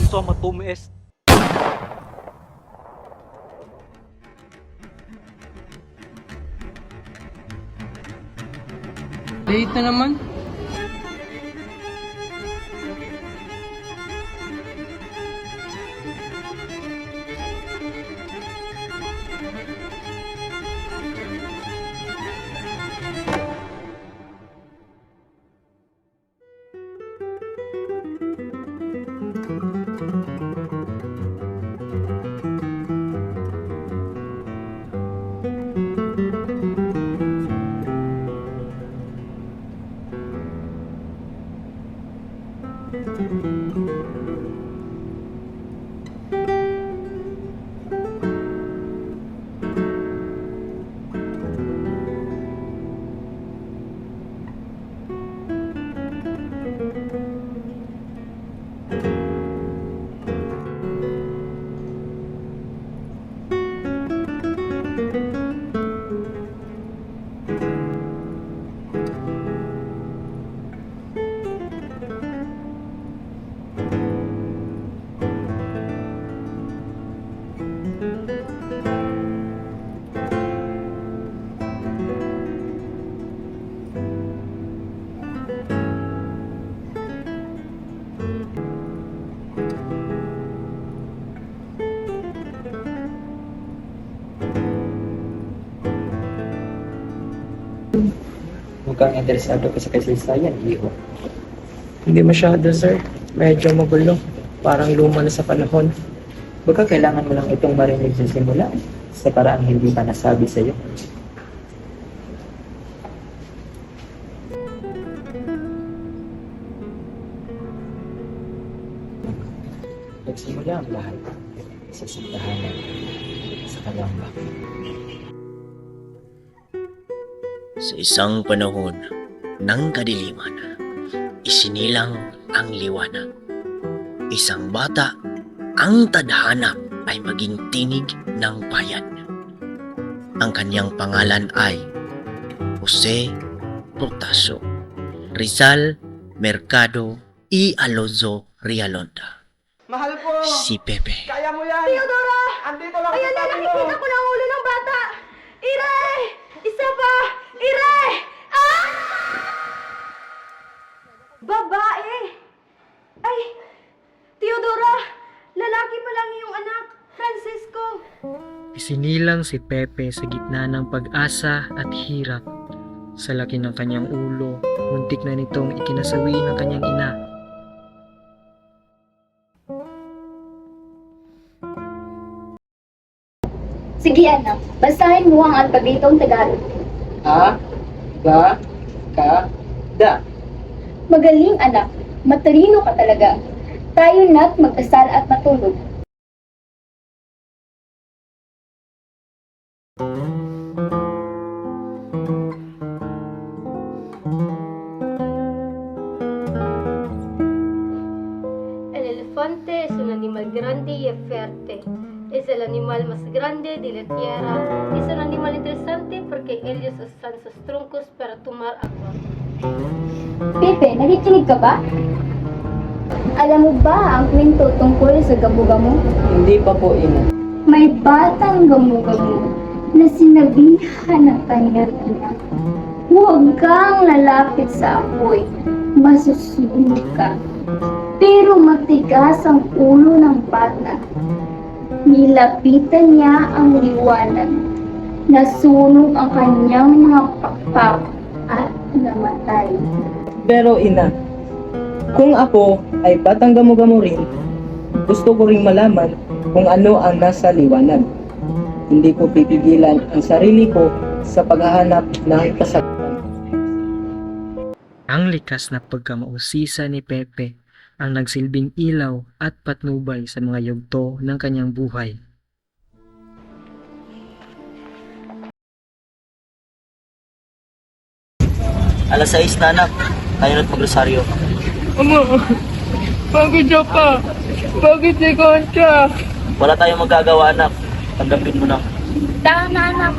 sama tumiis. Late na naman. Mukhang interesado ka sa kasaysayan, Iho. Hindi masyado, sir. Medyo magulo. Parang luma na sa panahon. Baka kailangan mo lang itong marinig sa simula sa paraang hindi pa nasabi sa iyo. Nagsimula ang lahat sa sintahanan sa Kalamba. Sa isang panahon ng kadiliman, isinilang ang liwanag. Isang bata ang tadhana ay maging tinig ng bayan. Ang kanyang pangalan ay Jose Portacio Rizal Mercado y Alonzo Rialonda. Mahal po! Si Pepe. Kaya mo yan! Theodora! Andito lang Ayan na, nakikita ko na ang ulo ng bata! Iray! Isa pa! Iray! Ah! Babae! Ay! Theodora! Lalaki pa lang iyong anak! Francisco! Isinilang si Pepe sa gitna ng pag-asa at hirap. Sa laki ng kanyang ulo, muntik na nitong ikinasawi ng kanyang ina. Sige anak, basahin mo ang alpabetong Tagalog. A, Ga, Ka, Da. Magaling anak, matalino ka talaga. Tayo na't mag-asal at matulog. El elefante es un animal grande y fuerte. Es el animal más grande de la tierra. Es un animal interesante porque ellos usan sus troncos para tomar agua. Pepe, nakikinig ka ba? Alam mo ba ang kwento tungkol sa gamo-gamo? Hindi pa po, Ina. May batang gamo-gamo na sinabihan ng kanyang ina. Huwag kang lalapit sa apoy, masusunog ka. Pero matigas ang ulo ng bata. Nilapitan niya ang liwanag. Nasunog ang kanyang mga pakpak at namatay. Pero ina, kung ako ay batang gamo-gamo rin, gusto ko ring malaman kung ano ang nasa liwanag. Hindi ko pipigilan ang sarili ko sa paghahanap ng kasagutan. Ang likas na pagkamausisa ni Pepe ang nagsilbing ilaw at patnubay sa mga yugto ng kanyang buhay. Alas 6 na anak, tayo na't magrosaryo. Ama, bakit siya pa? Bakit si Concha? Wala tayong magagawa anak, tanggapin mo na. Tama anak.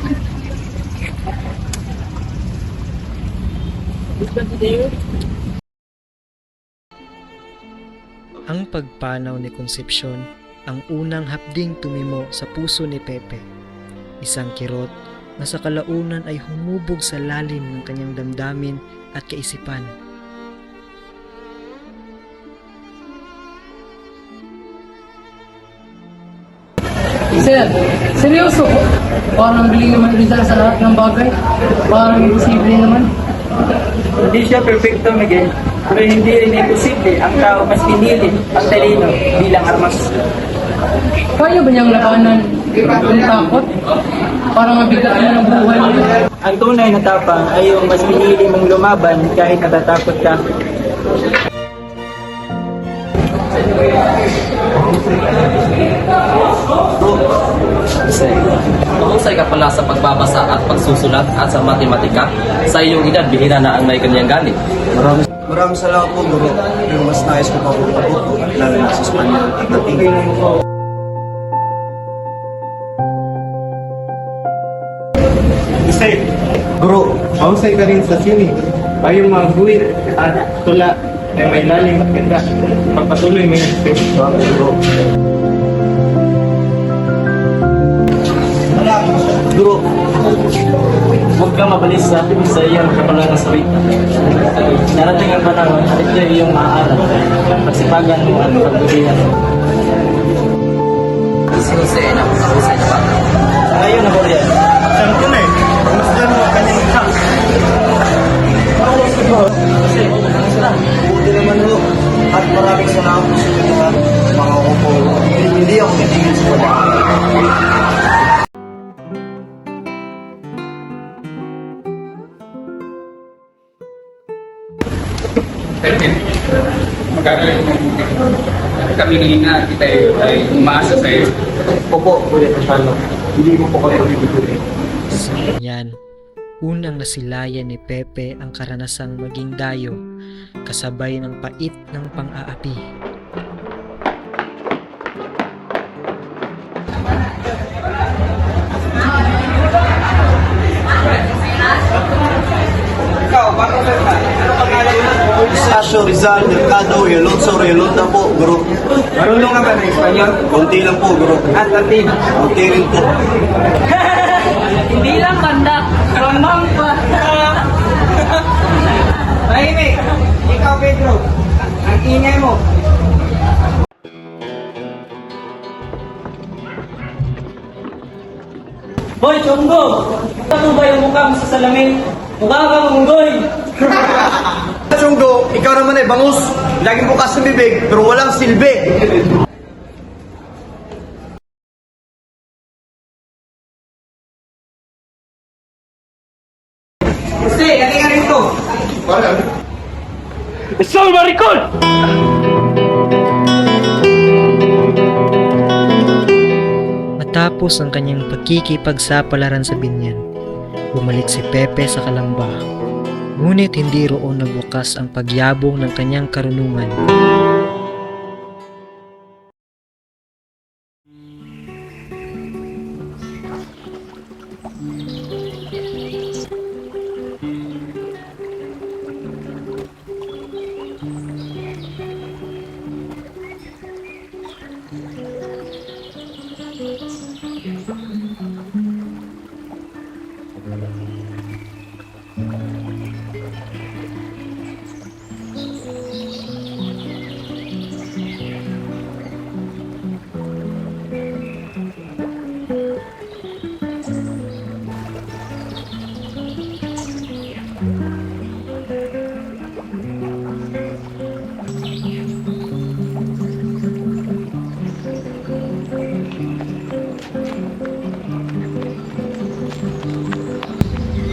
Ang pagpanaw ni Concepcion ang unang hapding tumimo sa puso ni Pepe. Isang kirot na sa kalaunan ay humubog sa lalim ng kanyang damdamin at kaisipan. Sir, seryoso po? Parang galing naman Rizal sa lahat ng bagay. Parang imposible naman. Hindi siya perfecto, Miguel. Pero hindi rin imposible ang tao mas pinili ang talino bilang armas. Kaya ba niyang labanan yung takot? Parang mabigat na ng buhay niya. Ang tunay na tapang ay yung mas pinili mong lumaban kahit natatakot ka. Mahusay ka pala sa pagbabasa at pagsusulat at sa matematika. Sa iyong edad, bihira na ang may kanyang galing. Maraming salamat po, Guro. Pero mas nais ko pa po matuto, lalo na sa Espanyol at Latin. Guro, mahusay ka rin sa sini. Bayong mga guwit at tula ay may lalim at ganda. Pagpatuloy may respeto ang guro. Guro, huwag kang mabalis sa iyong kapalangan sa wika. Darating ang panahon at ito ay iyong maaaral. Pagsipagan mo ang pagbulihan mo. Si Jose ay napakahusay na bata. Ngayon na, Korea. Alam ko na eh, masdan mo kanyang hak. Buti naman ho. At maraming salamat po sa inyo, mga upo. Hindi ako titigil sa pag-aaral. Kami na kita ay umaasa sa iyo. Opo, Kuya Tashano. Hindi mo po kami bibigutin. Sa ganyan, unang nasilayan ni Pepe ang karanasang maging dayo, kasabay ng pait ng pang-aapi. Ignacio Rizal, Mercado, Yalonso, Yalonda po, Guro. Marunong ka ba ng Espanyol? Konti lang po, Guro. At Latin? Konti rin po. Hindi lang banda, ramang pa. Mahimik, ikaw Pedro, ang ingay mo. Hoy, Chonggo! Ano ba yung mukha mo sa salamin? Mukha kang unggoy! Chunggo, ikaw naman ay bangus. Laging bukas ng bibig, pero walang silbi. Gusti, halika rito! Sol Maricol! Matapos ang kanyang pagkikipagsapalaran sa binyan, bumalik si Pepe sa Kalamba. Ngunit hindi roon nagwakas ang pagyabong ng kanyang karunungan.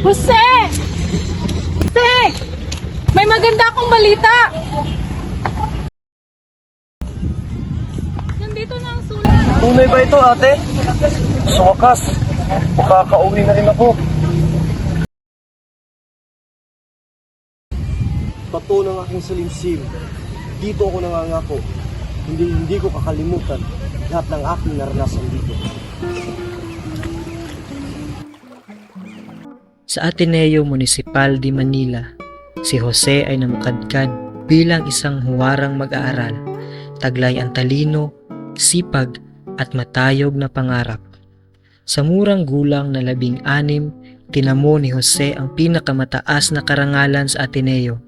Jose! Jose! May maganda akong balita! Nandito na ang sulat. Tunay ba ito, ate? Sa wakas, makakauwi na rin ako. Bato ng aking salimsim. Dito ako nangangako. Hindi ko kakalimutan lahat ng aking naranasan dito. Sa Ateneo Municipal de Manila, si Jose ay namukadkad bilang isang huwarang mag-aaral taglay ang talino, sipag at matayog na pangarap. Sa murang gulang na 16, tinamo ni Jose ang pinakamataas na karangalan sa Ateneo,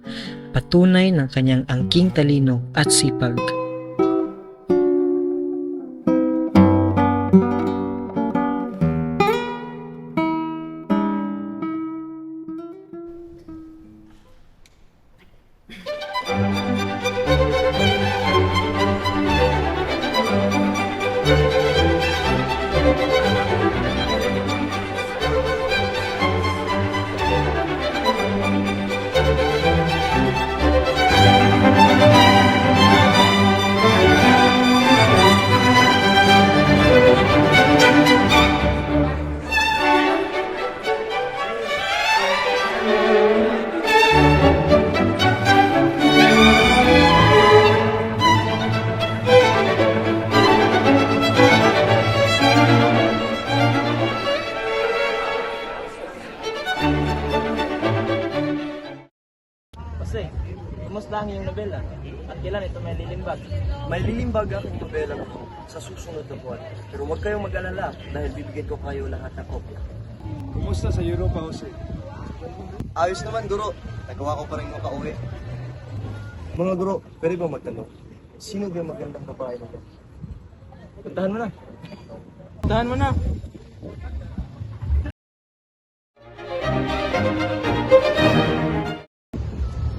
patunay ng kanyang angking talino at sipag. Jose, kumusta ang iyong nobela? At kailan ito may lilimbag? May lilimbag aking nobela ko sa susunod na buwan. Pero huwag kayong mag-alala dahil bibigyan ko kayo lahat ng kopya. Kumusta sa Europa, Jose? Ayos naman, guro. Nagawa ko pa rin makauwi. Mga guro, pwede ba magtanong? Sino ba yung magandang babae nito? Puntahan mo na. Puntahan mo na.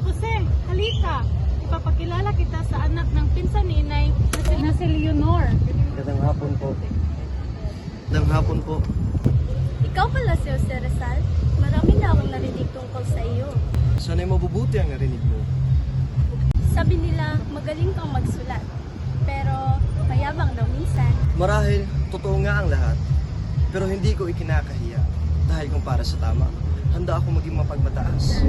Jose, halika. Ipapakilala kita sa anak ng pinsan ni Inay na si Leonor. Magandang hapon po. Magandang hapon po. Ikaw pala si Jose Rizal? Marami na akong narinig tungkol sa iyo. Sana'y mabubuti ang narinig mo. Sabi nila, magaling kang magsulat. Pero mayabang daw minsan. Marahil, totoo nga ang lahat. Pero hindi ko ikinakahiya. Dahil kung para sa tama, handa ako maging mapagmataas.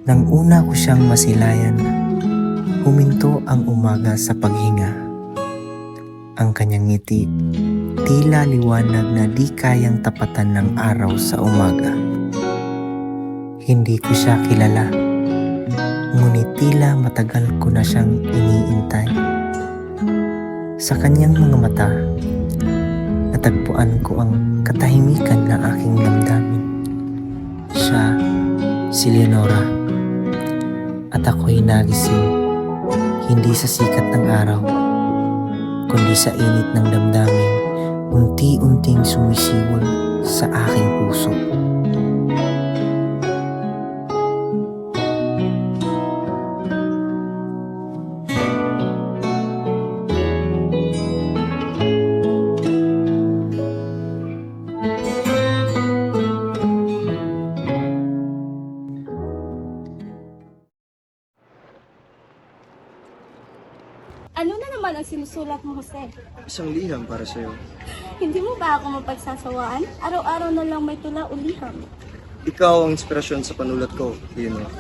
Nang una ko siyang masilayan, huminto ang umaga sa paghinga. Ang kanyang ngiti, tila liwanag na di kayang tapatan ng araw sa umaga. Hindi ko siya kilala, ngunit tila matagal ko na siyang iniintay. Sa kanyang mga mata, natagpuan ko ang katahimikan na aking damdamin. Siya, si Leonora, at ako'y nagising, hindi sa sikat ng araw, kundi sa init ng damdamin, unti-unting sumisiwag sa aking puso. Ano na naman ang sinusulat mo, Jose? Isang liham para sa'yo. Hindi mo ba ako mapagsasawaan? Araw-araw na lang may tula o liham. Ikaw ang inspirasyon sa panulat ko, Leonor.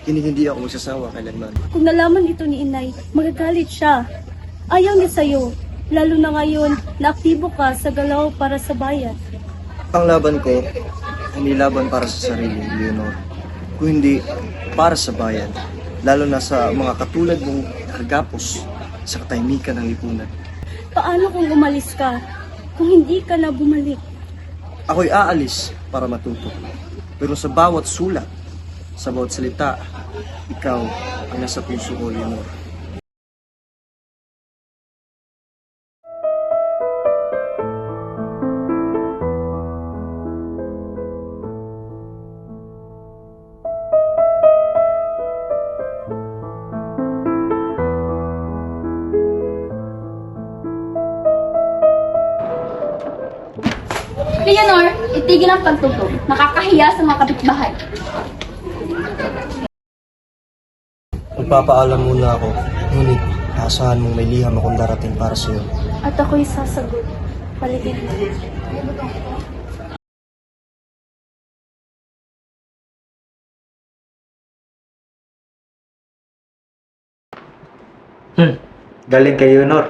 Hindi ako magsasawa kailanman. Kung nalaman ito ni Inay, magagalit siya. Ayaw niya sa'yo, lalo na ngayon na aktibo ka sa galaw para sa bayan. Ang laban ko, hindi laban para sa sarili, Leonor. Kung hindi, para sa bayan. Lalo na sa mga katulad mong hagapos sa katahimikan ng lipunan. Paano kung umalis ka? Kung hindi ka na bumalik? Ako'y aalis para matuto. Pero sa bawat sulat, sa bawat salita, ikaw ang nasa puso ko, Leonor. Leonor, itigil ang pagtugtog. Nakakahiya sa mga kapitbahay. Magpapaalam muna ako, ngunit asahan mong may liham akong darating para sa iyo. At ako'y sasagot. Paligid mo. Galing kay Leonor.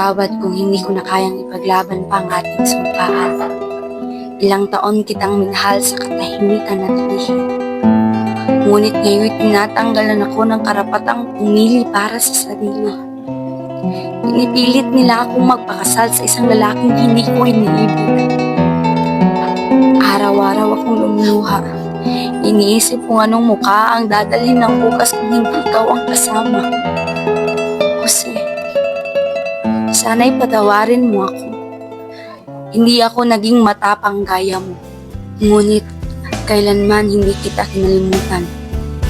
Patawad kung hindi ko na kayang ipaglaban pa ang ating sumpaan. Ilang taon kitang minahal sa katahimikan at lihim. Ngunit ngayon'y tinatanggalan ako ng karapatang pumili para sa sarili. Pinipilit nila akong magpakasal sa isang lalaking hindi ko iniibig. Araw-araw akong lumuluha. Iniisip kung anong mukha ang dadalhin ng bukas kung hindi ikaw ang kasama. Jose, sana'y patawarin mo ako. Hindi ako naging matapang gaya mo. Ngunit, kailanman hindi kita kinalimutan.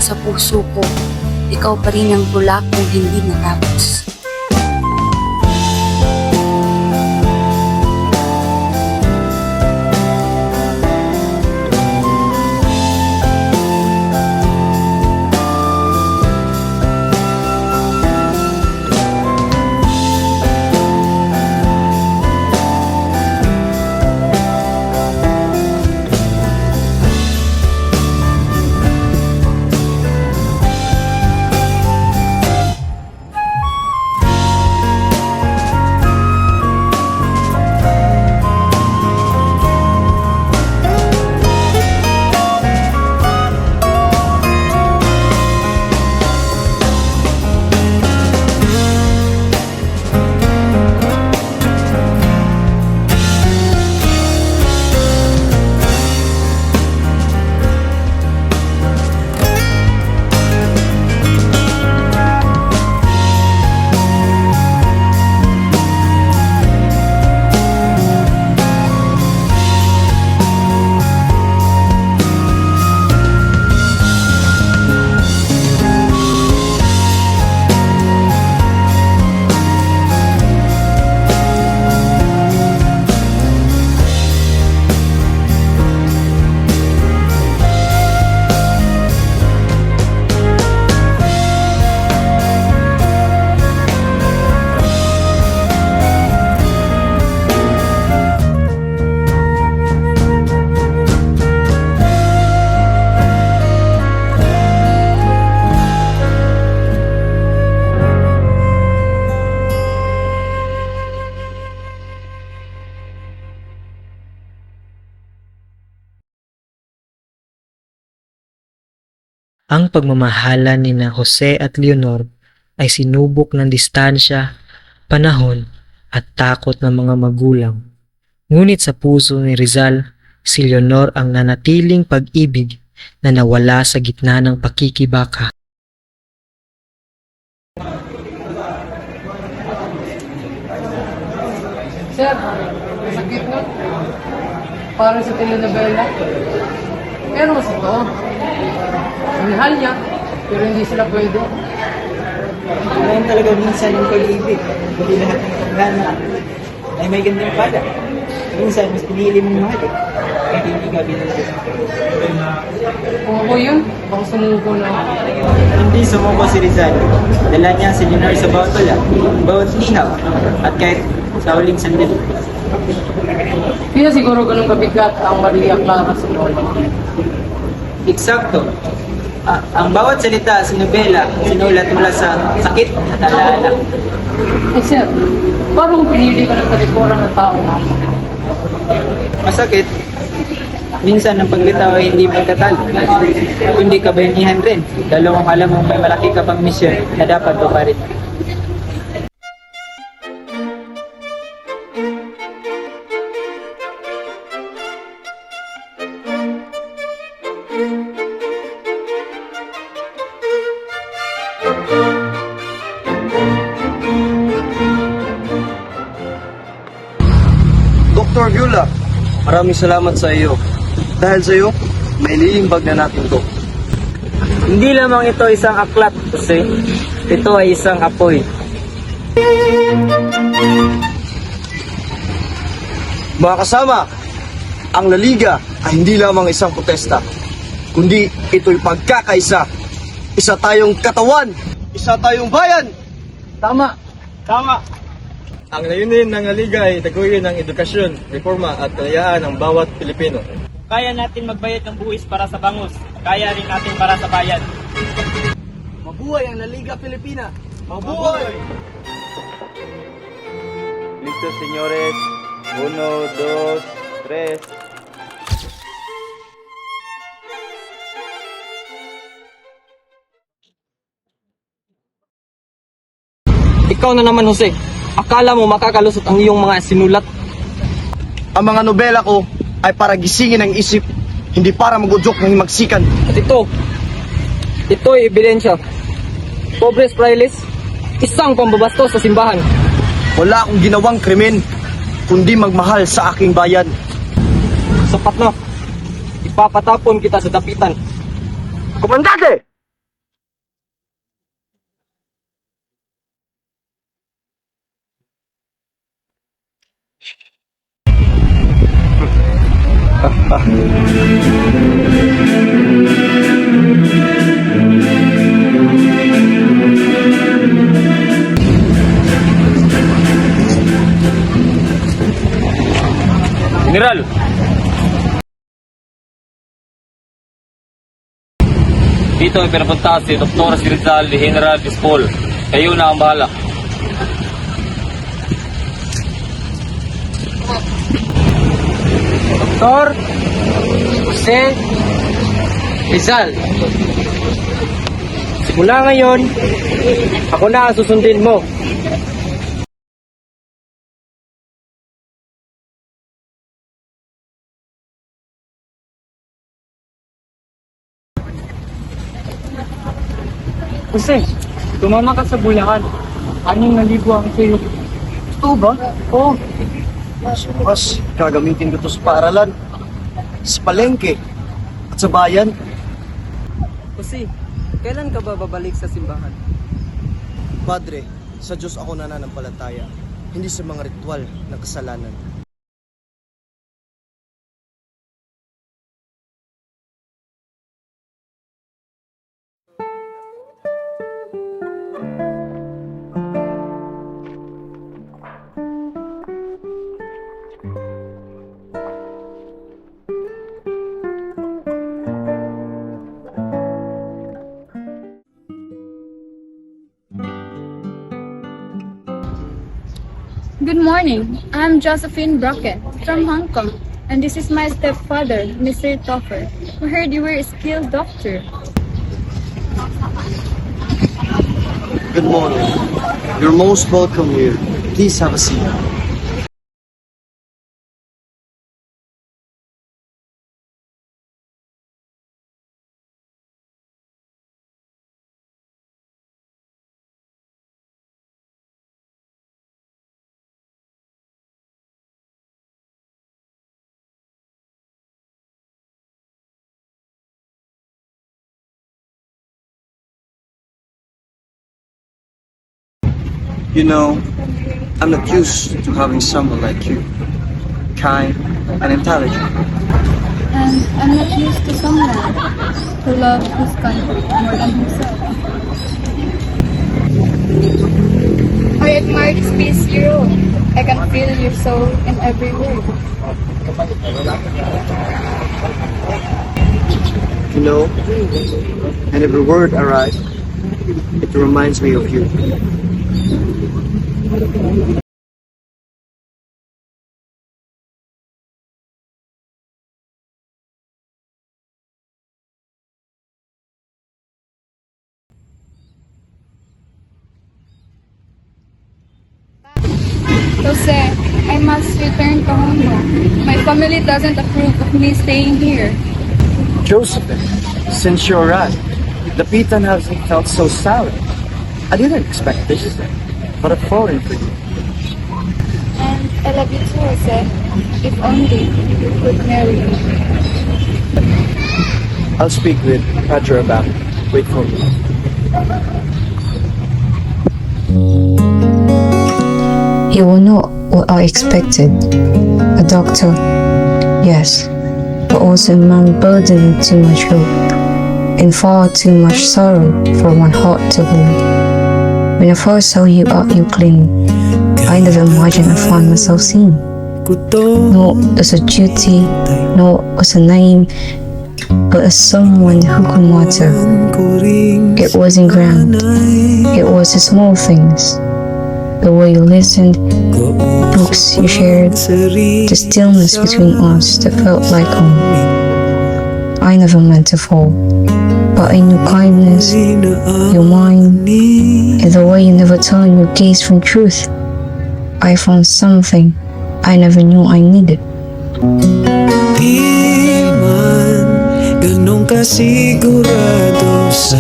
Sa puso ko, ikaw pa rin ang bulak kung hindi natapos. Ang pagmamahalan ni na Jose at Leonor ay sinubok ng distansya, panahon at takot ng mga magulang. Ngunit sa puso ni Rizal, si Leonor ang nanatiling pag-ibig na nawala sa gitna ng pakikibaka. Sir, sakit na. Parang sa telenovela. Pero mas ito, mahal niya, pero hindi sila pwede. Ngayon talaga minsan yung pag-ibig. Hindi lahat ng paggana ay may gandang pala. Minsan, mas pinili mong mahal. Kahit hindi ka binili. Kung ako yun, baka sumuko na. Hindi sumuko si Rizal. Dala niya si Leonor sa bawat wala, bawat lihaw, at kahit sa huling sandali. Kaya siguro ganun kabigat ang Maria Clara sa Lola. Eksakto. Ang bawat salita sa nobela sinulat mula sa sakit at alaala. Eh sir, parang pinili ka ng kalikuran ng tao na. Masakit. Minsan ang paglitaw ay hindi pagkatalo, kundi kabayanihan rin, lalo kung alam mong may malaki ka pang misyon na dapat tuparin. Dr. Viola, maraming salamat sa iyo. Dahil sa iyo, may lilimbag na natin to. Hindi lamang ito isang aklat, Jose. Ito ay isang apoy. Mga kasama, ang La Liga ay hindi lamang isang protesta, kundi ito'y pagkakaisa. Isa tayong katawan, isa tayong bayan. Tama. Tama! Ang layunin ng La Liga ay taguhin ng edukasyon, reforma at kalayaan ng bawat Pilipino. Kaya natin magbayad ng buwis para sa bangus. Kaya rin natin para sa bayan. Mabuhay ang La Liga Pilipina. Mabuhay! Listo, señores. 1, 2, 3. Ikaw na naman, Jose. Akala mo makakalusot ang iyong mga sinulat. Ang mga nobela ko ay para gisingin ang isip, hindi para magudyok ng himagsikan. At ito ay ebidensya. Pobres frailes, isang pambabastos sa simbahan. Wala akong ginawang krimen, kundi magmahal sa aking bayan. Sapat na. Ipapatapon kita sa dapitan. Komandante! General! Dito ay pinapunta si Dr. Rizal de General Bispol. Kayo na ang bahala. Dr. Jose Rizal. Simula ngayon, ako na ang susundin mo. Jose, tumama ka sa Bulacan. 6,000 ang sa'yo. Ito ba? Oo. Mas gagamitin ko to sa paaralan, sa palengke, at sa bayan. Jose, kailan ka ba babalik sa simbahan? Padre, sa Diyos ako nananampalataya, hindi sa mga ritual ng kasalanan. Good morning. I'm Josephine Brockett from Hong Kong, and this is my stepfather, Mr. Toffer. We heard you were a skilled doctor. Good morning. You're most welcome here. Please have a seat. You know, I'm not used to having someone like you, kind and intelligent. And I'm not used to someone who loves his country more than himself. I admire this piece you wrote. I can feel your soul in every word. You know, and every word I write, it reminds me of you. Jose, I must return to Hong Kong. My family doesn't approve of me staying here. Josephine, since you arrived, the Pitan hasn't felt so sour. I didn't expect this, but I'm falling for you. And I love you too, Jose. If only you could marry me. I'll speak with Padre about it. Wait for me. You will know what I expected. A doctor, yes, but also a man burdened with too much hope and far too much sorrow for one heart to hold. When I first saw you out your clinic, I never imagined I'd find myself seen. Not as a duty, not as a name, but as someone who could matter. It wasn't grand, it was the small things. The way you listened, the books you shared, the stillness between us that felt like home. I never meant to fall, but in your kindness, your mind, and the way you never turn your gaze from truth, I found something I never knew I needed. Di man ganun kasigurado sa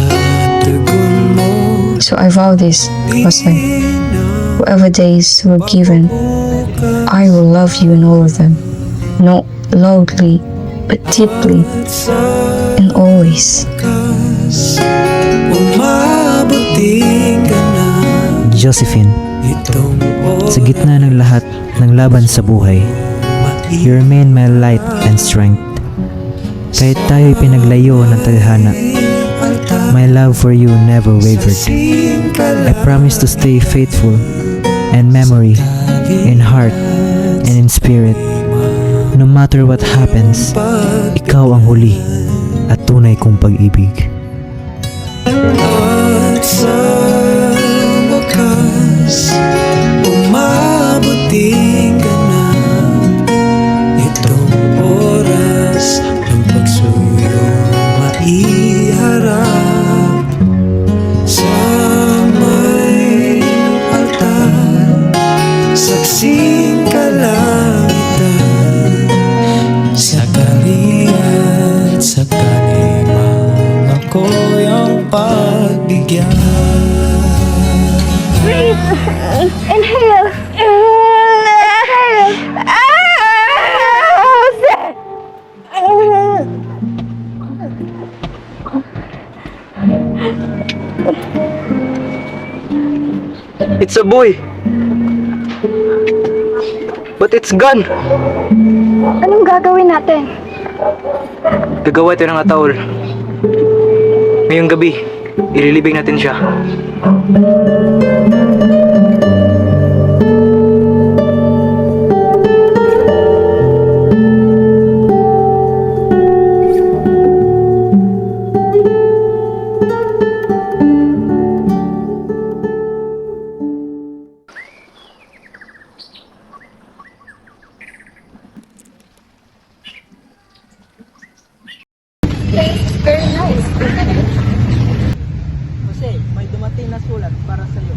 tugon mo. So I vow this, Jose. Whatever days were given, I will love you in all of them. Not loudly, but deeply and always. Umabuting ka na Josephine, itong sa gitna ng lahat ng laban sa buhay, you remain my light and strength. Kahit tayo'y pinaglayo ng tadhana, my love for you never wavered. I promise to stay faithful and memory, in heart and in spirit. No matter what happens, ikaw ang huli at tunay kong pag-ibig. At sa wakas, umabuting ka na. Itong oras ng pagsuyo maiharap sa may altar. Saksing kalangitan, sakali at sakali mang ako'y ang pagbigyan. Inhale. It's a boy. But it's gone. Anong gagawin natin? Gagawa tayo ng atawal. Ngayong gabi, ililibing natin siya. Very nice. Jose, may dumating na sulat para sa iyo.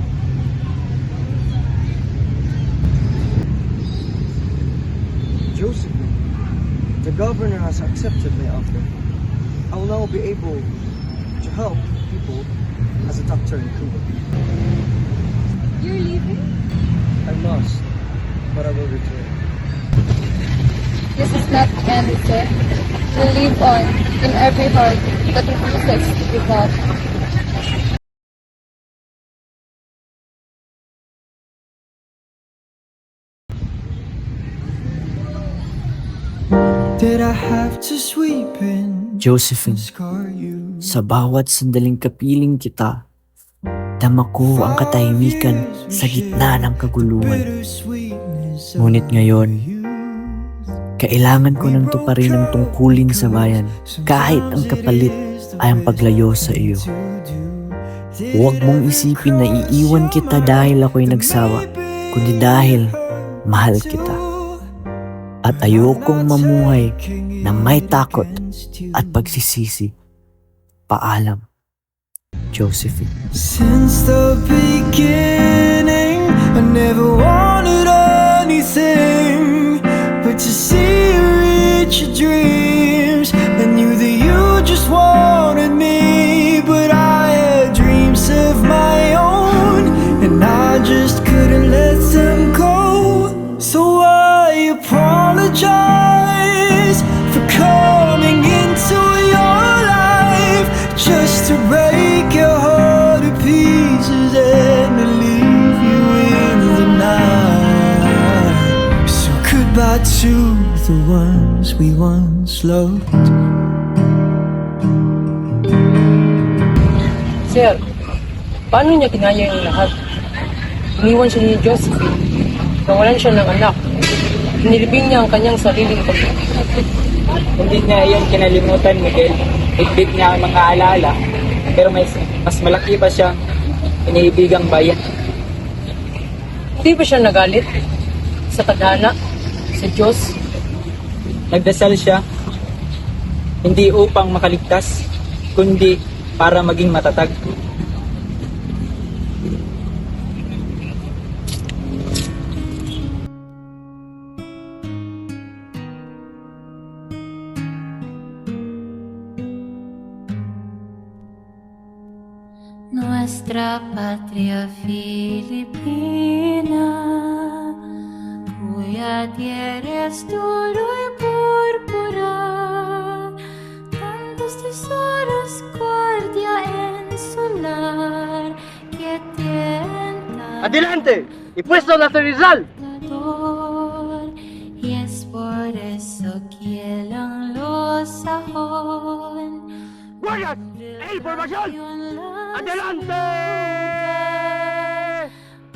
Joseph, the governor has accepted my offer. I will now be able to help people as a doctor in Cuba. You're leaving? I'm lost, but I will return. This is not the end, sir. We'll live on in every heart that refuses to give up. Did I have to sweep in Josephine, scar you? sa bawat sandaling kapiling kita, dama ko ang katahimikan sa gitna ng kaguluhan. Bittersweetness Ngunit ngayon, kailangan ko nang tuparin ang tungkulin sa bayan, kahit ang kapalit ay ang paglayo sa iyo. Huwag mong isipin na iiwan kita dahil ako'y nagsawa, kundi dahil mahal kita. At ayokong mamuhay na may takot at pagsisisi. Paalam, Josephine. Since the beginning, I never wanted anything but to see you reach your dreams. I knew that you just wanted me, but I had dreams of my own, and I just couldn't let them go. So I apologize for coming into your life just to break your heart to pieces and to leave you in the night. So goodbye to the ones we once loved. Sir, paano niya kinaya yung lahat? Iniwan siya ni Josephine. Nawalan siya ng anak. Nilibing niya ang kanyang sariling pag-ibig. Hindi niya yung kinalimutan, Miguel. Higpit niya ang mga alaala. Pero mas malaki pa siyang iniibigang bayan. Hindi ba siya nagalit? sa tadhana sa Diyos. Nagdasal siya hindi upang makaligtas, kundi para maging matatag. Nuestra patria Filipina, cuya tierra es oro y púrpura, tantos tesoros guardia en su lar, que tienta. ¡Adelante! ¡Y puesto la Rizal! Y es por eso que el anglosajón ¡Guardias! ¡En formación! ¡Adelante!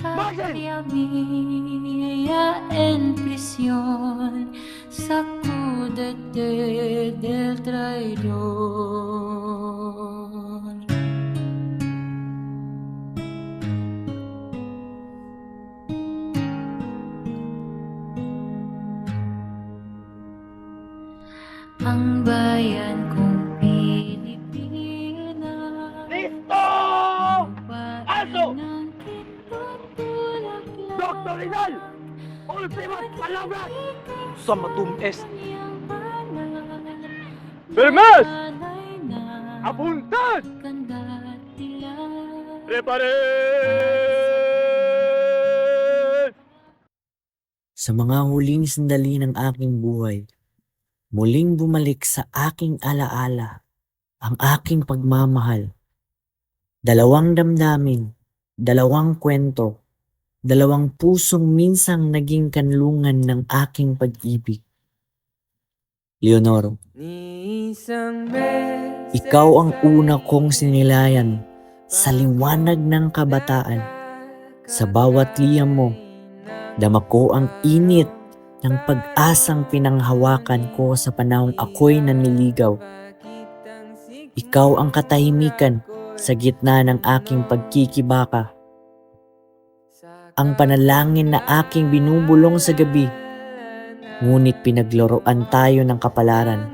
Patria mía en prisión, sacúdete del traidor. Ang bayan kong Pilipina. ¡Listo! ¡Alto! ¡Doctor Rizal! ¡Últimas palabras! ¡Samatum est! ¡Firmes! ¡Apuntad! ¡Prepare! Sa mga huling sandali ng aking buhay, muling bumalik sa aking alaala ang aking pagmamahal. Dalawang damdamin, dalawang kwento, dalawang pusong minsang naging kanlungan ng aking pag-ibig. Leonor, ikaw ang una kong sinilayan sa liwanag ng kabataan. Sa bawat liyam mo, dama ko ang init ng pag-asang pinanghawakan ko sa panahong ako'y naniligaw. Ikaw ang katahimikan sa gitna ng aking pagkikibaka. Ang panalangin na aking binubulong sa gabi, ngunit pinagloroan tayo ng kapalaran.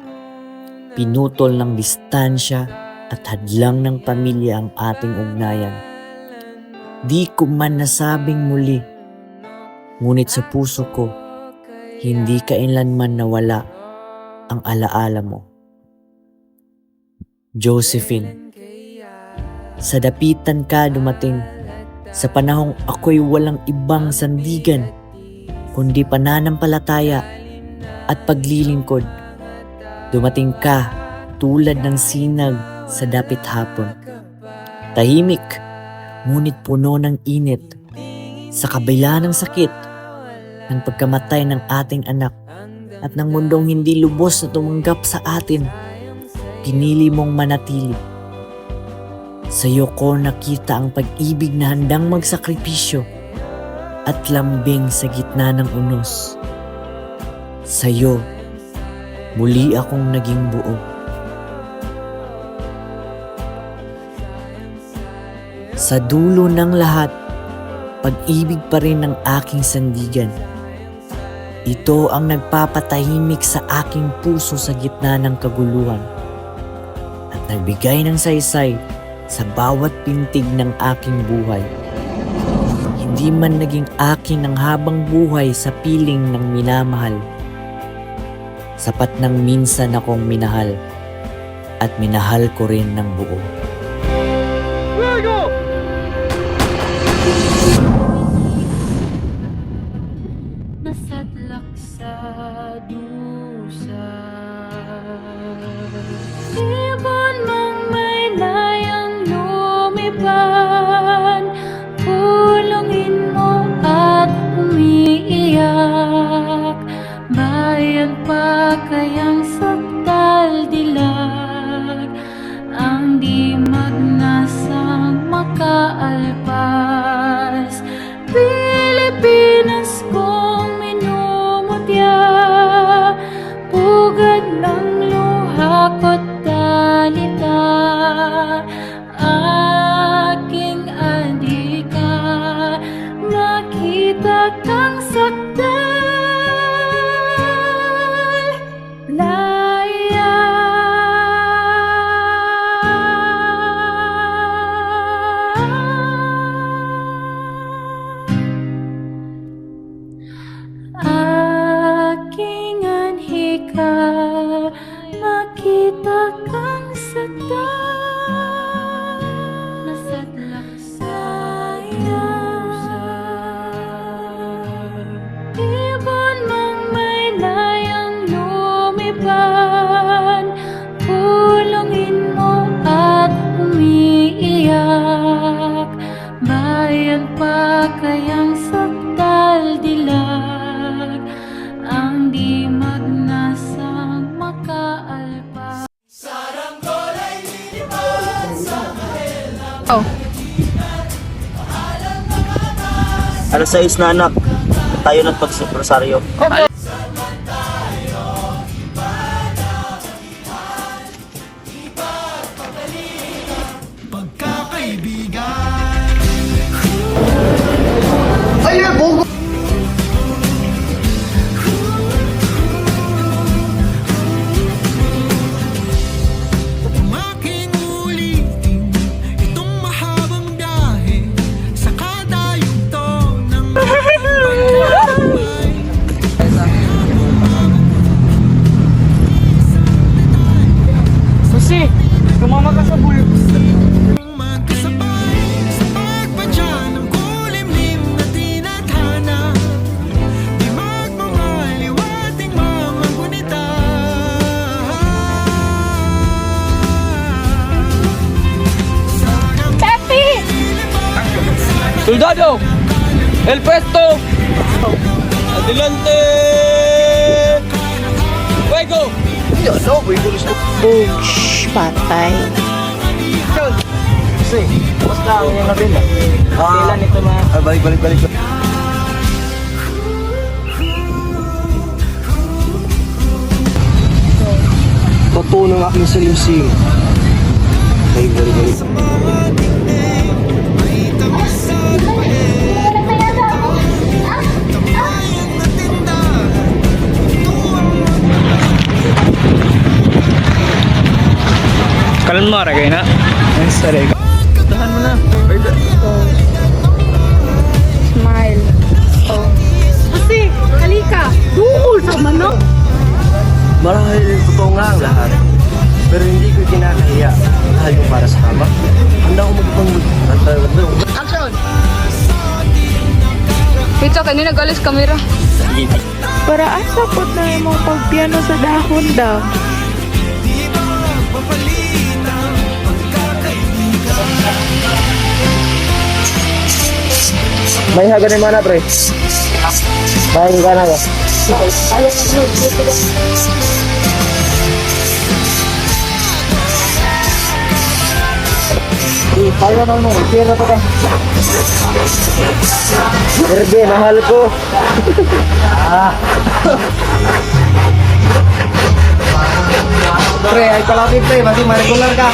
Pinutol ng distansya at hadlang ng pamilya ang ating ugnayan. Di ko man nasabing muli, ngunit sa puso ko, hindi kailanman nawala ang alaala mo. Josephine, sa dapitan ka dumating, sa panahong ako'y walang ibang sandigan, kundi pananampalataya at paglilingkod. Dumating ka tulad ng sinag sa dapit hapon. Tahimik, ngunit puno ng init. Sa kabila ng sakit, ng pagkamatay ng ating anak, at ng mundong hindi lubos na tumanggap sa atin, pinili mong manatili. Sa iyo ko nakita ang pag-ibig na handang magsakripisyo at lambing sa gitna ng unos. Sa iyo, muli akong naging buo. Sa dulo ng lahat, pag-ibig pa rin ang aking sandigan. Ito ang nagpapatahimik sa aking puso sa gitna ng kaguluhan at nagbigay ng saysay sa bawat pintig ng aking buhay. Hindi man naging akin ang habang buhay sa piling ng minamahal. Sapat nang minsan akong minahal at minahal ko rin ng buo. Nasadlak sa dusa, ibon mang may layang lumiban, pulungin mo at umiiyak. Bayan pa kayang sakdal dilag, ang di magnasang maka makita kang saktan, nasadlak sayang. Ibon mang may layang lumipan, pulungin mo at umiiyak. Bayan pa kayang saktal dilag, ang di magnasang makaalpa. Oh. Alas 6 na anak, tayo na't mag-rosaryo. Aking ulitin itong mahabang biyahe sa kada yugto ng Susi, tumama ka sa bulb. magkasabay sa pagpadya ng kulimlim na tinadhana. Di magmamaliwating mga gunita. Soldado! El puesto! Adelante! Fuego! Patay. Kasi, mas na ang yung nabila. Kailan ito na? Balik. Totoo ng aking salimsim. Ay, balik. Kalma ra kayo na. Ang sarili. Tahan mo na. Smile. Oh. Kasi, halika. Dukol sa manok. Marahil totoo nga ang lahat. Pero hindi ko kinakahiya. Mahal ko para sa kama. Handa ko magpang Action! Pizza, kanina galis kamera. Para asa po na yung pagpiano sa dahon daw. May haga ni mana, pre. Bahay ka na ba? Kaya na mo, pera pa ka. Berde, mahal ko. Pre, ay palapit pre, masih regular ka.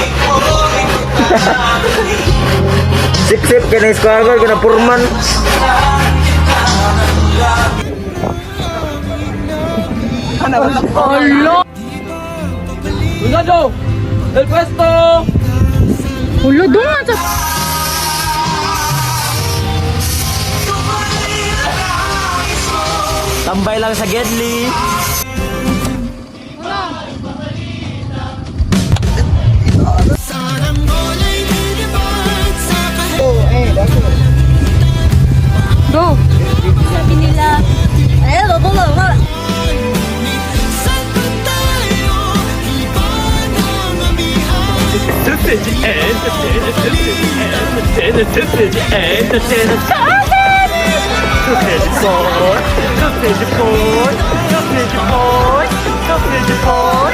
Sip-sip, kena squatter, kena purman. Soldado! El puesto! Ulo, doon sa... Tambay lang sa Gedli. Go! Sabi nila, ay, bababa. Café de pôr!